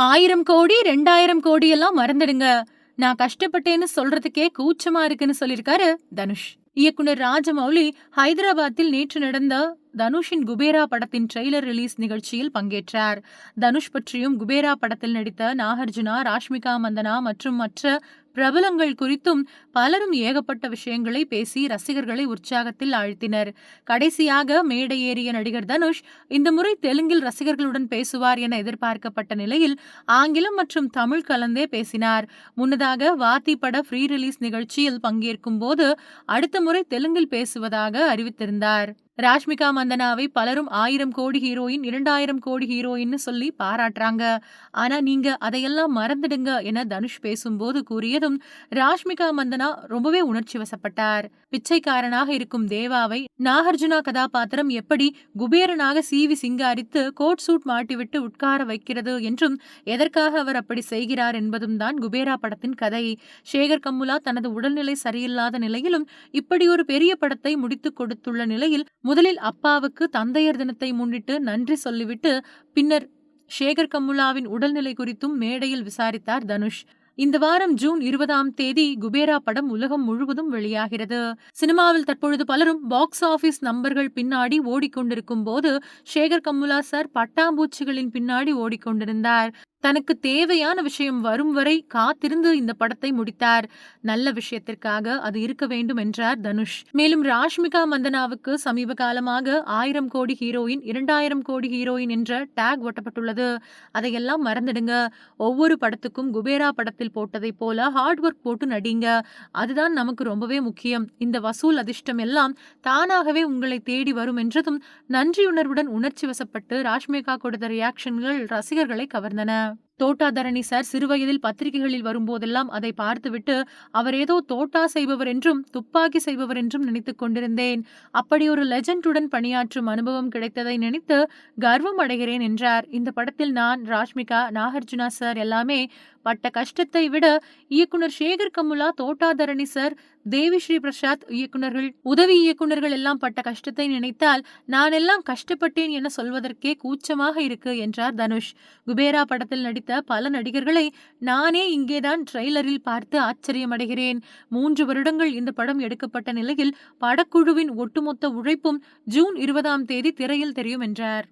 1000 கோடி, 2000 கோடி எல்லாம் மறந்துடுங்க. நான் கஷ்டப்பட்டேன்னு சொல்றதுக்கே கூச்சமா இருக்குன்னு சொல்லியிருக்காரு தனுஷ். இயக்குனர் ராஜமௌலி ஹைதராபாத்தில் நேற்று நடந்த தனுஷின் குபேரா படத்தின் ட்ரெய்லர் ரிலீஸ் நிகழ்ச்சியில் பங்கேற்றார். தனுஷ் பற்றியும் குபேரா படத்தில் நடித்த நாகார்ஜுனா, ராஷ்மிகா மந்தனா மற்றும் மற்ற பிரபலங்கள் குறித்தும் பலரும் ஏகப்பட்ட விஷயங்களை பேசி ரசிகர்களை உற்சாகத்தில் ஆழ்த்தினர். கடைசியாக மேடை ஏறிய நடிகர் தனுஷ் இந்த முறை தெலுங்கில் ரசிகர்களுடன் பேசுவார் என எதிர்பார்க்கப்பட்ட நிலையில் ஆங்கிலம் மற்றும் தமிழ் கலந்தே பேசினார். முன்னதாக வாத்தி பட ஃப்ரீ ரிலீஸ் நிகழ்ச்சியில் பங்கேற்கும் போது அடுத்த முறை தெலுங்கில் பேசுவதாக அறிவித்திருந்தார். ராஷ்மிகா மந்தனாவை பலரும் 1000 கோடி ஹீரோயின், 2000 கோடி ஹீரோயின்னு சொல்லி பாராட்டுறாங்க. ஆனா நீங்க அதையெல்லாம் மறந்துடுங்க என தனுஷ் பேசும்போது கூறியதும் ராஷ்மிகா மந்தனா ரொம்பவே உணர்ச்சி வசப்பட்டார். பிச்சைக்காரனாக இருக்கும் தேவாவை நாகார்ஜுனா கதாபாத்திரம் எப்படி குபேரனாக சீவி சிங்காரித்து கோட் சூட் மாட்டிவிட்டு உட்கார வைக்கிறது என்றும் எதற்காக அவர் அப்படி செய்கிறார் என்பதும் தான் குபேரா படத்தின் கதை. சேகர் கமுலா தனது உடல்நிலை சரியில்லாத நிலையிலும் இப்படி ஒரு பெரிய படத்தை முடித்துக் கொடுத்துள்ள நிலையில் முதலில் அப்பாவுக்கு தந்தையர் தினத்தை முன்னிட்டு நன்றி சொல்லிவிட்டு பின்னர் சேகர் கமுலாவின் உடல்நிலை குறித்தும் மேடையில் விசாரித்தார் தனுஷ். இந்த வாரம் ஜூன் 20ஆம் தேதி குபேரா படம் உலகம் முழுவதும் வெளியாகிறது. சினிமாவில் தற்பொழுது பலரும் பாக்ஸ் ஆபீஸ் நம்பர்கள் பின்னாடி ஓடிக்கொண்டிருக்கும் போது சேகர் கமுலா சார் பட்டாம்பூச்சிகளின் பின்னாடி ஓடிக்கொண்டிருந்தார். தனக்கு தேவையான விஷயம் வரும் வரை காத்திருந்து இந்த படத்தை முடித்தார். நல்ல விஷயத்திற்காக அது இருக்க வேண்டும் என்றார் தனுஷ். மேலும் ராஷ்மிகா மந்தனாவுக்கு சமீப காலமாக 1000 கோடி ஹீரோயின், 2000 கோடி ஹீரோயின் என்ற டேக் ஒட்டப்பட்டுள்ளது. அதையெல்லாம் மறந்துடுங்க. ஒவ்வொரு படத்துக்கும் குபேரா படத்தில் போட்டதை போல ஹார்ட் ஒர்க் போட்டு நடிங்க. அதுதான் நமக்கு ரொம்பவே முக்கியம். இந்த வசூல் அதிர்ஷ்டம் எல்லாம் தானாகவே உங்களை தேடி வரும் என்றதும் நன்றியுணர்வுடன் உணர்ச்சி வசப்பட்டு ராஷ்மிகா கொடுத்த ரியாக்ஷன்கள் ரசிகர்களை கவர்ந்தன. தோட்டா தரணி சார் சிறுவயதில் பத்திரிகைகளில் வரும்போதெல்லாம் அதை பார்த்துவிட்டு அவர் ஏதோ தோட்டா செய்பவர் என்றும் துப்பாக்கி செய்பவர் என்றும் நினைத்துக் கொண்டிருந்தேன். அப்படி ஒரு லெஜண்டுடன் பணியாற்றும் அனுபவம் கிடைத்ததை நினைத்து கர்வம் அடைகிறேன் என்றார். இந்த படத்தில் நான், ராஷ்மிகா, நாகார்ஜுனா சார் எல்லாமே பட்ட கஷ்டத்தை விட இயக்குனர் சேகர் கமுலா, தோட்டா தரணி சார், தேவி ஸ்ரீ பிரசாத் இயக்குனர்கள், உதவி இயக்குனர்கள் எல்லாம் பட்ட கஷ்டத்தை நினைத்தால் நான் எல்லாம் கஷ்டப்பட்டேன் என சொல்வதற்கே கூச்சமாக இருக்கு என்றார் தனுஷ். குபேரா படத்தில் நடித்த பல நடிகர்களை நானே இங்கேதான் ட்ரெய்லரில் பார்த்து ஆச்சரியமடைகிறேன். 3 வருடங்கள் இந்த படம் எடுக்கப்பட்ட நிலையில் படக்குழுவின் ஒட்டுமொத்த உழைப்பும் ஜூன் 20ஆம் தேதி திரையில் தெரியும் என்றார்.